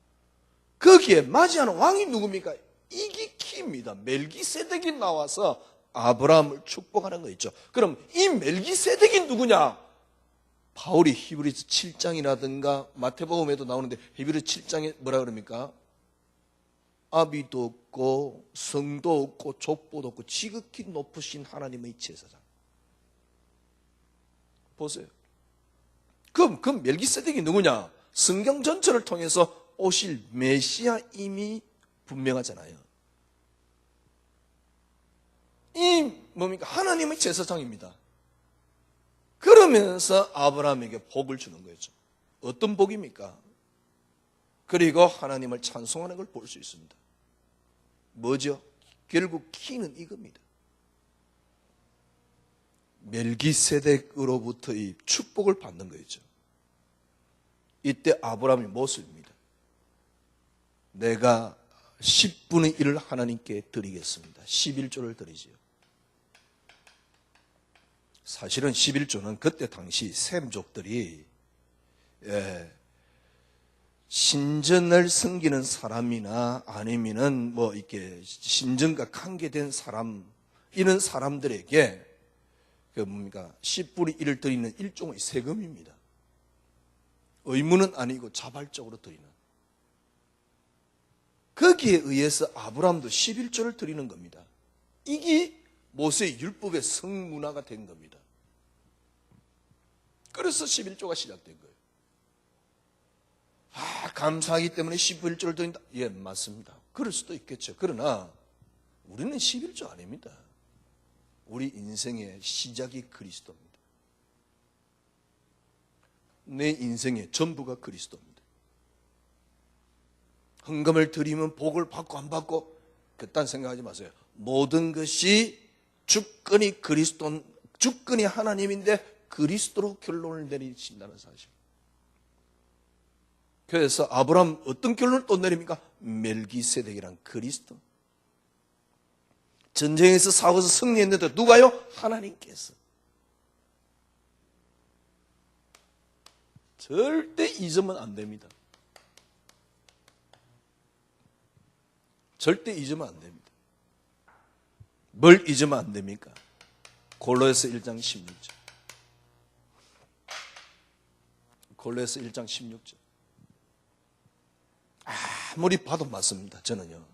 거기에 맞이하는 왕이 누굽니까? 이게 키입니다. 멜기세덱이 나와서 아브라함을 축복하는 거 있죠. 그럼 이 멜기세덱이 누구냐? 바울이 히브리서 7장이라든가 마태복음에도 나오는데 히브리서 7장에 뭐라 그럽니까? 아비도 없고 성도 없고 족보도 없고 지극히 높으신 하나님의 제사장. 보세요. 그럼 그 멜기세덱이 누구냐? 성경 전체를 통해서 오실 메시아임이 분명하잖아요. 이 뭡니까? 하나님의 제사장입니다. 그러면서 아브라함에게 복을 주는 거죠. 어떤 복입니까? 그리고 하나님을 찬송하는 걸 볼 수 있습니다. 뭐죠? 결국 키는 이겁니다. 멜기세덱으로부터의 축복을 받는 거죠. 이때 아브라함이 모습입니다. 내가 10분의 1을 하나님께 드리겠습니다. 11조를 드리지요. 사실은 11조는 그때 당시 셈족들이 신전을 섬기는 사람이나 아니면은 뭐 이렇게 신전과 관계된 사람, 이런 사람들에게 그 뭡니까? 10분의 1을 드리는 일종의 세금입니다. 의무는 아니고 자발적으로 드리는. 거기에 의해서 아브라함도 11조를 드리는 겁니다. 이게 모세의 율법의 성문화가 된 겁니다. 그래서 11조가 시작된 거예요. 감사하기 때문에 11조를 드린다. 예, 맞습니다. 그럴 수도 있겠죠. 그러나 우리는 11조 아닙니다. 우리 인생의 시작이 그리스도입니다. 내 인생의 전부가 그리스도입니다. 헌금을 드리면 복을 받고 안 받고 그딴 생각하지 마세요. 모든 것이 주권이 주권이 하나님인데 그리스도로 결론을 내리신다는 사실. 그래서 아브라함 어떤 결론을 또 내립니까? 멜기세덱이란 그리스도. 전쟁에서 싸워서 승리했는데 누가요? 하나님께서. 절대 잊으면 안 됩니다. 절대 잊으면 안 됩니다. 뭘 잊으면 안 됩니까? 골로새서 1장 16절. 골로새 1장 16절. 아무리 봐도 맞습니다. 저는요.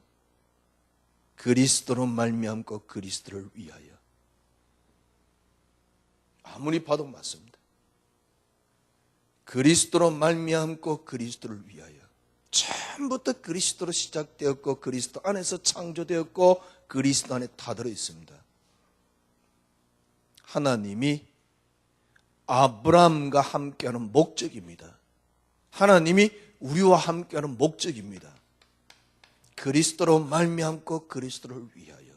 그리스도로 말미암고 그리스도를 위하여. 아무리 봐도 맞습니다. 그리스도로 말미암고 그리스도를 위하여. 처음부터 그리스도로 시작되었고 그리스도 안에서 창조되었고 그리스도 안에 다 들어 있습니다. 하나님이 아브라함과 함께하는 목적입니다. 하나님이 우리와 함께하는 목적입니다. 그리스도로 말미암고 그리스도를 위하여.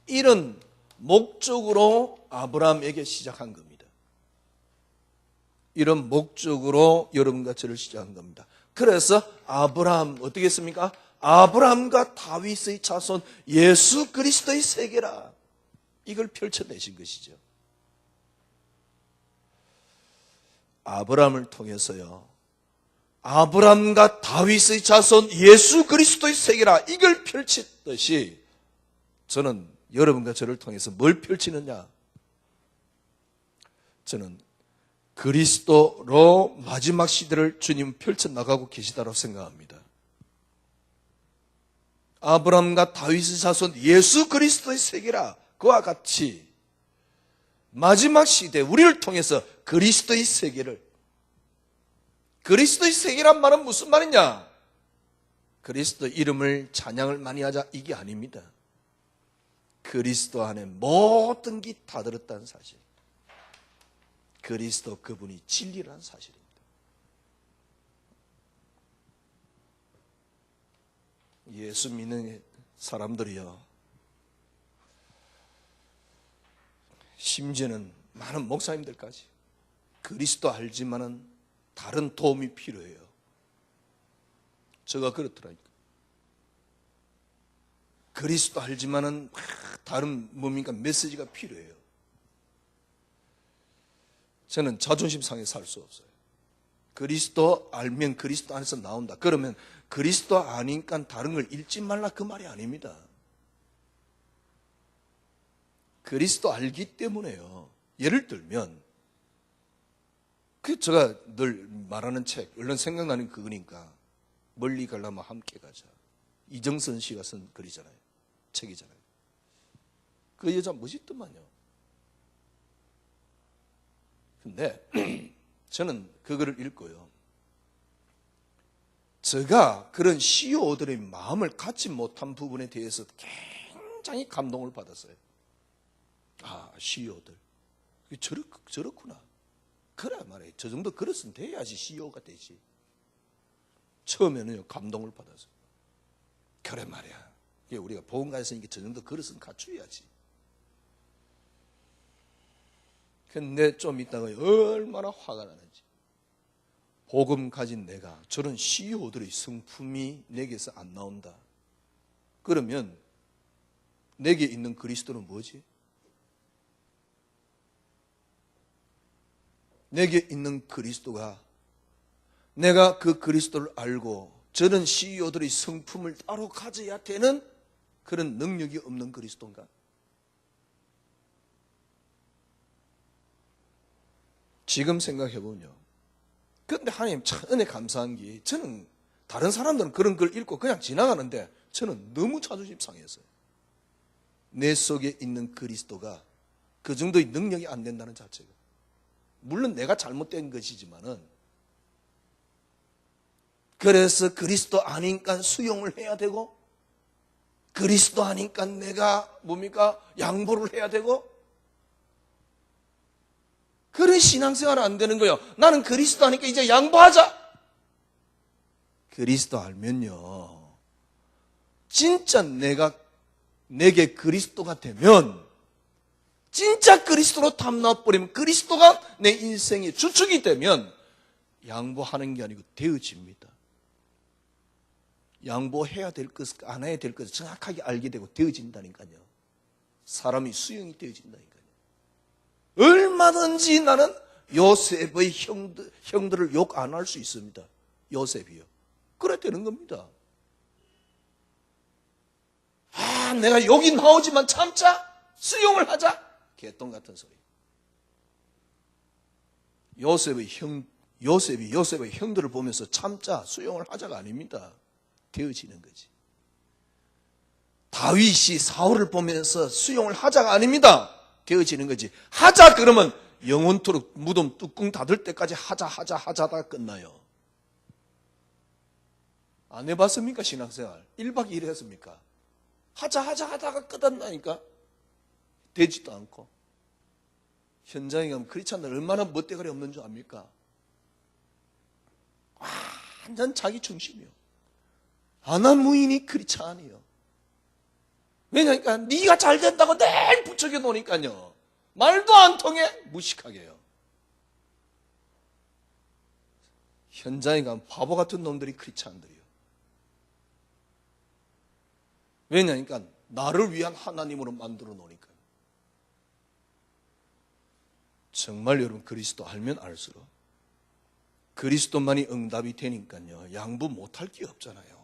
이런 목적으로 아브라함에게 시작한 겁니다. 이런 목적으로 여러분과 저를 시작한 겁니다. 그래서 아브라함 어떻게 했습니까? 아브라함과 다윗의 자손 예수 그리스도의 세계라. 이걸 펼쳐내신 것이죠. 아브라함을 통해서요. 아브라함과 다윗의 자손 예수 그리스도의 세계라. 이걸 펼쳤듯이 저는 여러분과 저를 통해서 뭘 펼치느냐? 저는 그리스도로 마지막 시대를 주님 펼쳐나가고 계시다고 생각합니다. 아브라함과 다윗의 자손 예수 그리스도의 세계라. 그와 같이 마지막 시대 우리를 통해서 그리스도의 세계를, 그리스도의 세계란 말은 무슨 말이냐? 그리스도 이름을 찬양을 많이 하자 이게 아닙니다. 그리스도 안에 모든 게 다 들었다는 사실. 그리스도 그분이 진리라는 사실입니다. 예수 믿는 사람들이요, 심지어는 많은 목사님들까지 그리스도 알지만은 다른 도움이 필요해요. 제가 그렇더라니까. 그리스도 알지만은 다른 뭡니까 메시지가 필요해요. 저는 자존심 상해 살 수 없어요. 그리스도 알면 그리스도 안에서 나온다. 그러면 그리스도 아니까 다른 걸 읽지 말라 그 말이 아닙니다. 그리스도 알기 때문에요. 예를 들면 제가 늘 말하는 책, 얼른 생각나는 그거니까 멀리 가려면 함께 가자. 이정선 씨가 쓴 글이잖아요. 책이잖아요. 그 여자 멋있더만요. 근데 저는 그거를 읽고요, 제가 그런 CEO들의 마음을 갖지 못한 부분에 대해서 굉장히 감동을 받았어요. 아, CEO들 저렇구나. 그래 말이에요. 저 정도 그릇은 돼야지 CEO가 되지. 처음에는요 감동을 받았어요. 그래 말이야. 우리가 복음가에 있으니까 저 정도 그릇은 갖춰야지. 근데 좀 있다가 얼마나 화가 나는지. 복음 가진 내가 저런 CEO들의 성품이 내게서 안 나온다. 그러면 내게 있는 그리스도는 뭐지? 내게 있는 그리스도가, 내가 그 그리스도를 알고 저런 CEO들의 성품을 따로 가져야 되는 그런 능력이 없는 그리스도인가? 지금 생각해보면요. 그런데 하나님 참 은혜 감사한 게, 저는 다른 사람들은 그런 걸 읽고 그냥 지나가는데 저는 너무 자존심 상했어요. 내 속에 있는 그리스도가 그 정도의 능력이 안 된다는 자체가. 물론 내가 잘못된 것이지만은, 그래서 그리스도 아니까 수용을 해야 되고, 그리스도 아니까 내가 뭡니까? 양보를 해야 되고, 그런 신앙생활은 안 되는 거예요. 나는 그리스도 아니까 이제 양보하자. 그리스도 알면요, 진짜 내게 그리스도가 되면, 진짜 그리스도로 탐나버리면, 그리스도가 내 인생의 주축이 되면 양보하는 게 아니고 되어집니다. 양보해야 될 것, 안 해야 될 것을 정확하게 알게 되고 되어진다니까요. 사람이 수용이 되어진다니까요. 얼마든지 나는 요셉의 형들을 욕 안 할 수 있습니다. 요셉이요. 그래 되는 겁니다. 아, 내가 욕이 나오지만 참자, 수용을 하자. 개똥 같은 소리. 요셉의 형들을 보면서 참자, 수용을 하자가 아닙니다. 되어지는 거지. 다윗이 사울을 보면서 수용을 하자가 아닙니다. 되어지는 거지. 하자 그러면 영원토록 무덤 뚜껑 닫을 때까지 하자다 끝나요. 안 해봤습니까? 신앙생활 1박 2일 했습니까? 하다가 끝났다니까. 되지도 않고. 현장에 가면 크리스찬들 얼마나 멋대가리 없는 줄 압니까? 완전 자기 중심이요. 아나무인이 크리스찬이요. 왜냐니까 네가 잘 된다고 늘 부추겨 놓으니까요. 말도 안 통해 무식하게 해요. 현장에 가면 바보 같은 놈들이 크리스찬들이요. 왜냐니까 나를 위한 하나님으로 만들어 놓으니까. 정말 여러분 그리스도 알면 알수록 그리스도만이 응답이 되니까요. 양보 못할 게 없잖아요.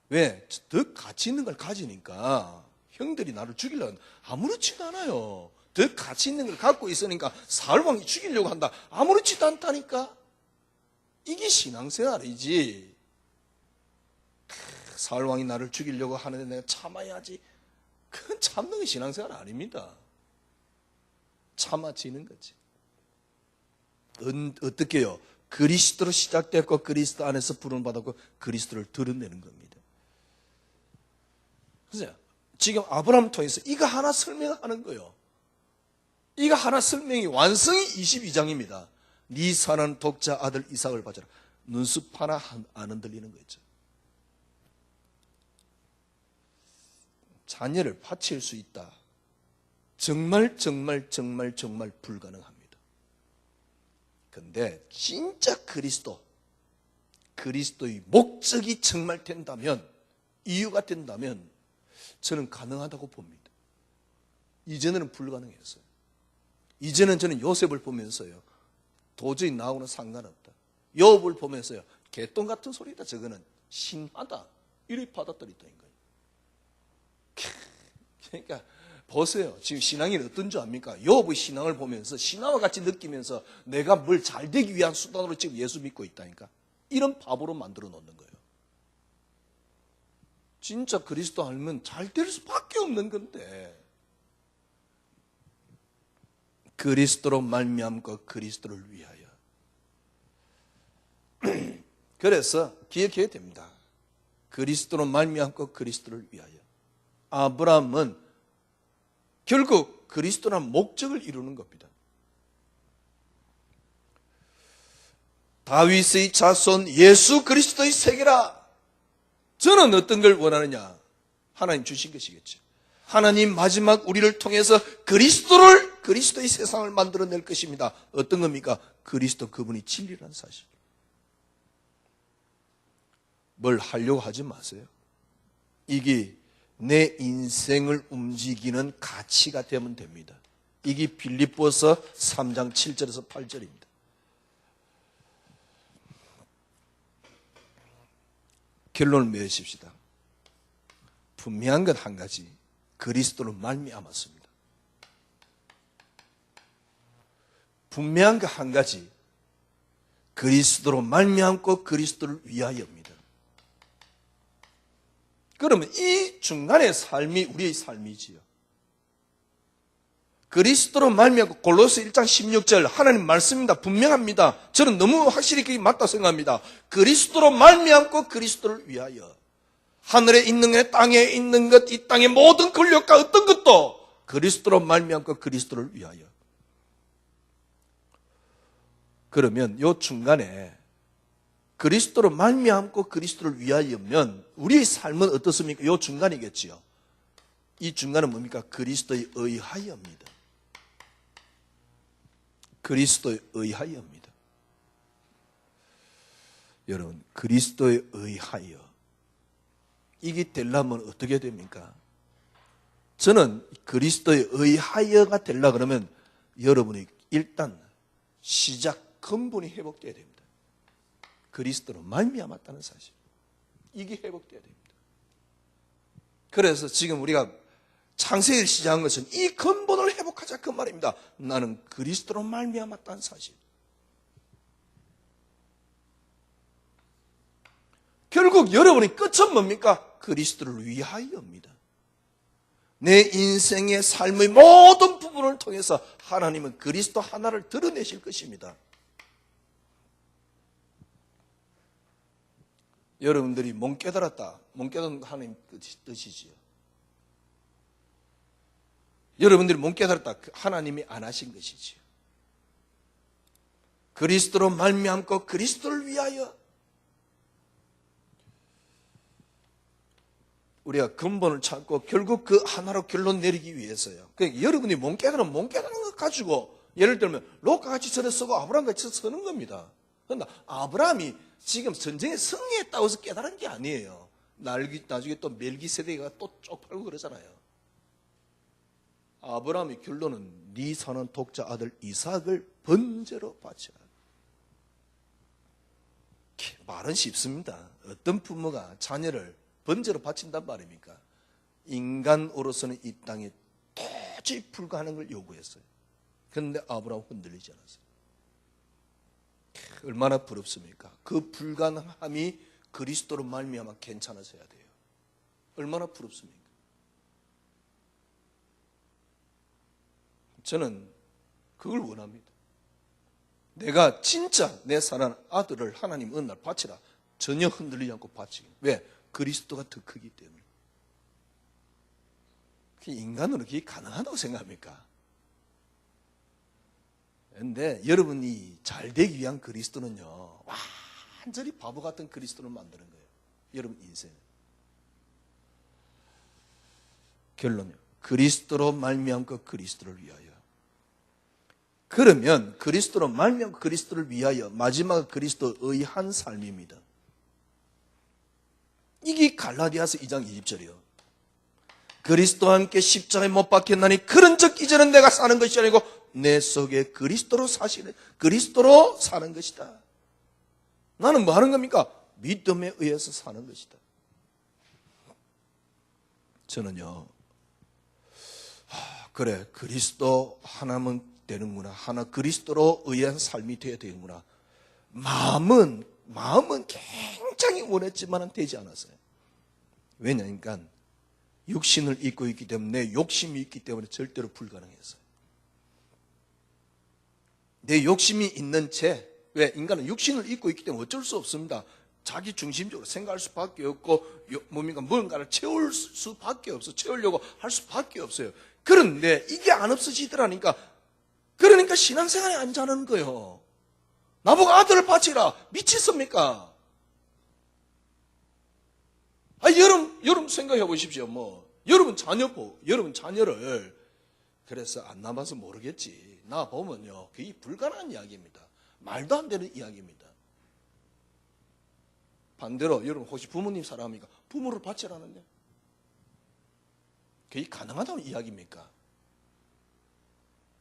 왜? 더 가치 있는 걸 가지니까 형들이 나를 죽이려고 아무렇지도 않아요. 더 가치 있는 걸 갖고 있으니까 사울왕이 죽이려고 한다. 아무렇지도 않다니까. 이게 신앙생활이지. 사울왕이 나를 죽이려고 하는데 내가 참아야지. 그건 참는 게 신앙생활 아닙니다. 참아지는 거지. 어떻게 해요? 그리스도로 시작됐고 그리스도 안에서 부름받았고 그리스도를 드러내는 겁니다. 그래서 지금 아브라함을 통해서 이거 하나 설명하는 거예요. 이거 하나 설명이 완성이 22장입니다. 네 사랑하는 독자 아들 이삭을 바쳐라. 눈썹 하나 안 흔들리는 거 있죠. 자녀를 바칠 수 있다. 정말 불가능합니다. 근데 진짜 그리스도의 목적이 정말 된다면, 이유가 된다면 저는 가능하다고 봅니다. 이전에는 불가능했어요. 이제는 저는 요셉을 보면서요, 도저히 나하고는 상관없다. 욥을 보면서요, 개똥 같은 소리다. 저거는 신하다. 이렇게 받아들였다는 거예요. 그러니까 보세요. 지금 신앙이 어떤 줄 압니까? 욥의 신앙을 보면서 신앙과 같이 느끼면서 내가 뭘 잘 되기 위한 수단으로 지금 예수 믿고 있다니까. 이런 바보로 만들어 놓는 거예요. 진짜 그리스도 알면 잘 될 수밖에 없는 건데, 그리스도로 말미암고 그리스도를 위하여. 그래서 기억해야 됩니다. 그리스도로 말미암고 그리스도를 위하여. 아브라함은 결국 그리스도라는 목적을 이루는 겁니다. 다윗의 자손 예수 그리스도의 세계라. 저는 어떤 걸 원하느냐? 하나님 주신 것이겠죠. 하나님 마지막 우리를 통해서 그리스도의 세상을 만들어낼 것입니다. 어떤 겁니까? 그리스도 그분이 진리라는 사실. 뭘 하려고 하지 마세요. 이게 내 인생을 움직이는 가치가 되면 됩니다. 이게 빌립보서 3장 7절에서 8절입니다. 결론을 맺으십시다. 분명한 건 한 가지. 그리스도로 말미암았습니다. 분명한 건 한 가지. 그리스도로 말미암고 그리스도를 위하여입니다. 그러면 이 중간의 삶이 우리의 삶이지요. 그리스도로 말미암고 골로새 1장 16절 하나님 말씀입니다. 분명합니다. 저는 너무 확실히 그게 맞다 생각합니다. 그리스도로 말미암고 그리스도를 위하여. 하늘에 있는 것, 땅에 있는 것, 이 땅의 모든 권력과 어떤 것도 그리스도로 말미암고 그리스도를 위하여. 그러면 이 중간에 그리스도로 말미암고 그리스도를 위하여면 우리의 삶은 어떻습니까? 이 중간이겠지요. 이 중간은 뭡니까? 그리스도에 의하여입니다. 그리스도에 의하여입니다. 여러분, 그리스도에 의하여 이게 되려면 어떻게 됩니까? 저는 그리스도에 의하여가 되려고 그러면 여러분이 일단 시작 근본이 회복돼야 됩니다. 그리스도로 말미암았다는 사실. 이게 회복돼야 됩니다. 그래서 지금 우리가 창세기를 시작한 것은 이 근본을 회복하자 그 말입니다. 나는 그리스도로 말미암았다는 사실. 결국 여러분의 끝은 뭡니까? 그리스도를 위하여입니다. 내 인생의 삶의 모든 부분을 통해서 하나님은 그리스도 하나를 드러내실 것입니다. 여러분들이 못 깨달았다. 못 깨달은 하나님 뜻이지요. 여러분들이 못 깨달았다. 하나님이 안 하신 것이지요. 그리스도로 말미암고 그리스도를 위하여 우리가 근본을 찾고 결국 그 하나로 결론 내리기 위해서요. 그러니까 여러분이 못 깨달은 것 가지고 예를 들면 롯같이 전에 서고 아브라함같이 서는 겁니다. 그런데 아브라함이 지금 전쟁에 승리했다고 해서 깨달은 게 아니에요. 나중에 또 멜기세덱가 또 쪽팔고 그러잖아요. 아브라함의 결론은 네 사는 독자 아들 이삭을 번제로 바치라. 말은 쉽습니다. 어떤 부모가 자녀를 번제로 바친단 말입니까? 인간으로서는 이 땅에 도저히 불가능한 걸 요구했어요. 그런데 아브라함은 흔들리지 않았어요. 얼마나 부럽습니까? 그 불가능함이 그리스도로 말미암아 괜찮아져야 돼요. 얼마나 부럽습니까? 저는 그걸 원합니다. 내가 진짜 내 사랑하는 아들을 하나님 어느 날 바치라. 전혀 흔들리지 않고 바치기. 왜? 그리스도가 더 크기 때문에. 인간으로 그게 가능하다고 생각합니까? 그런데 여러분이 잘 되기 위한 그리스도는요, 완전히 바보 같은 그리스도를 만드는 거예요. 여러분 인생. 결론이요. 그리스도로 말미암고 그리스도를 위하여. 그러면 그리스도로 말미암고 그리스도를 위하여 마지막 그리스도의 한 삶입니다. 이게 갈라디아서 2장 20절이요. 그리스도와 함께 십자가에 못 박혔나니 그런즉 이제는 내가 사는 것이 아니고 내 속에 그리스도로 사는 것이다. 나는 뭐 하는 겁니까? 믿음에 의해서 사는 것이다. 저는요, 그래, 그리스도 하나면 되는구나. 하나 그리스도로 의한 삶이 되어야 되는구나. 마음은 굉장히 원했지만 되지 않았어요. 왜냐니까 육신을 입고 있기 때문에, 내 욕심이 있기 때문에 절대로 불가능했어요. 내 욕심이 있는 채, 왜? 인간은 육신을 입고 있기 때문에 어쩔 수 없습니다. 자기 중심적으로 생각할 수밖에 없고, 뭔가를 채울 수밖에 없어. 채우려고 할 수밖에 없어요. 그런데 이게 안 없어지더라니까. 그러니까 신앙생활이 안 자는 거예요. 나보고 아들을 바치라. 미치습니까? 여러분 생각해 보십시오. 여러분 자녀를 그래서 안 낳아서 모르겠지. 나 보면요, 그게 불가능한 이야기입니다. 말도 안 되는 이야기입니다. 반대로 여러분 혹시 부모님 사랑합니까? 부모를 바치라는데 그게 가능하다는 이야기입니까?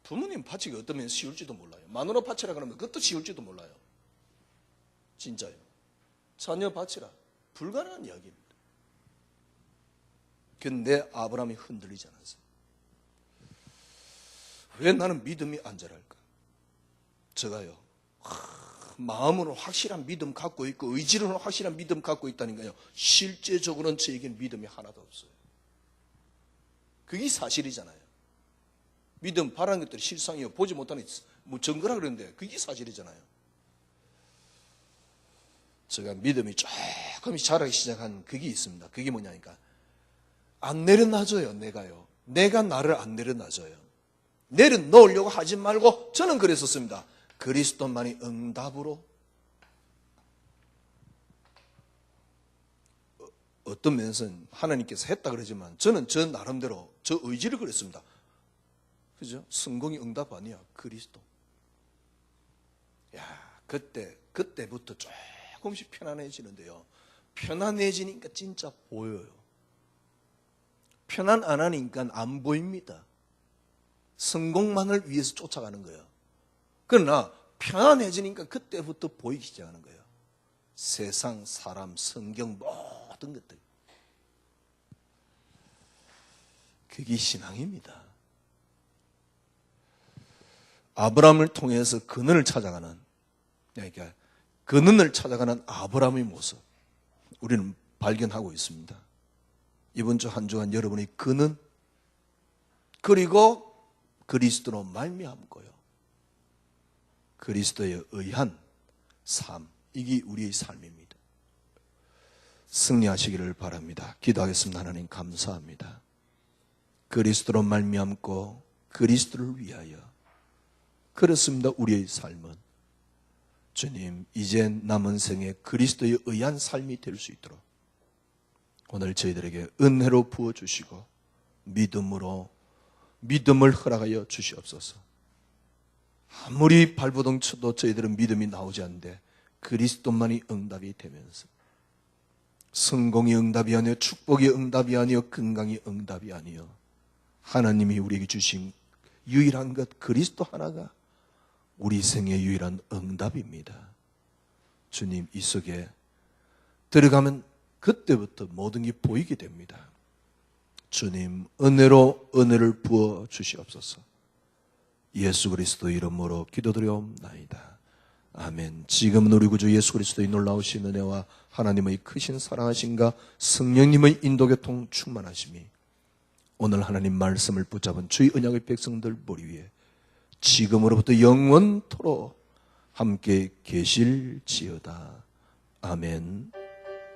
부모님 바치기 어떤 면에서 쉬울지도 몰라요. 마누라 바치라 그러면 그것도 쉬울지도 몰라요. 진짜요. 자녀 바치라. 불가능한 이야기입니다. 그런데 아브라함이 흔들리지 않았어요. 왜 나는 믿음이 안 자랄까? 제가요, 마음으로 확실한 믿음 갖고 있고 의지로는 확실한 믿음 갖고 있다니까요, 실제적으로는 저에게는 믿음이 하나도 없어요. 그게 사실이잖아요. 믿음 바라는 것들이 실상이요, 보지 못하는 증거라 그러는데 그게 사실이잖아요. 제가 믿음이 조금씩 자라기 시작한 그게 있습니다. 그게 뭐냐니까, 안 내려놔줘요. 내가 나를 안 내려놔줘요. 내려놓으려고 하지 말고, 저는 그랬었습니다. 그리스도만이 응답으로. 어떤 면에서는 하나님께서 했다 그러지만 저는 저 나름대로 저 의지를 그랬습니다. 그죠? 성공이 응답 아니야. 그리스도. 그때부터 조금씩 편안해지는데요. 편안해지니까 진짜 보여요. 편안 안 하니까 안 보입니다. 성공만을 위해서 쫓아가는 거예요. 그러나 편안해지니까 그때부터 보이기 시작하는 거예요. 세상, 사람, 성경 모든 것들. 그게 신앙입니다. 아브라함을 통해서 근원을 찾아가는, 그러니까 근원을 찾아가는 아브라함의 모습. 우리는 발견하고 있습니다. 이번 주 한 주간 여러분의 그는 그리고 그리스도로 말미암고요. 그리스도에 의한 삶, 이게 우리의 삶입니다. 승리하시기를 바랍니다. 기도하겠습니다. 하나님 감사합니다. 그리스도로 말미암고 그리스도를 위하여, 그렇습니다. 우리의 삶은 주님, 이제 남은 생에 그리스도에 의한 삶이 될 수 있도록 오늘 저희들에게 은혜로 부어주시고 믿음을 허락하여 주시옵소서. 아무리 발버둥 쳐도 저희들은 믿음이 나오지 않는데 그리스도만이 응답이 되면서 성공이 응답이 아니요, 축복이 응답이 아니요, 건강이 응답이 아니요, 하나님이 우리에게 주신 유일한 것 그리스도 하나가 우리 생의 유일한 응답입니다. 주님, 이 속에 들어가면 그때부터 모든 게 보이게 됩니다. 주님, 은혜로 은혜를 부어 주시옵소서. 예수 그리스도 이름으로 기도드려옵나이다. 아멘. 지금은 우리 구주 예수 그리스도의 놀라우신 은혜와 하나님의 크신 사랑하심과 성령님의 인도교통 충만하심이 오늘 하나님 말씀을 붙잡은 주의 언약의 백성들 머리 위에 지금으로부터 영원토록 함께 계실지어다. 아멘.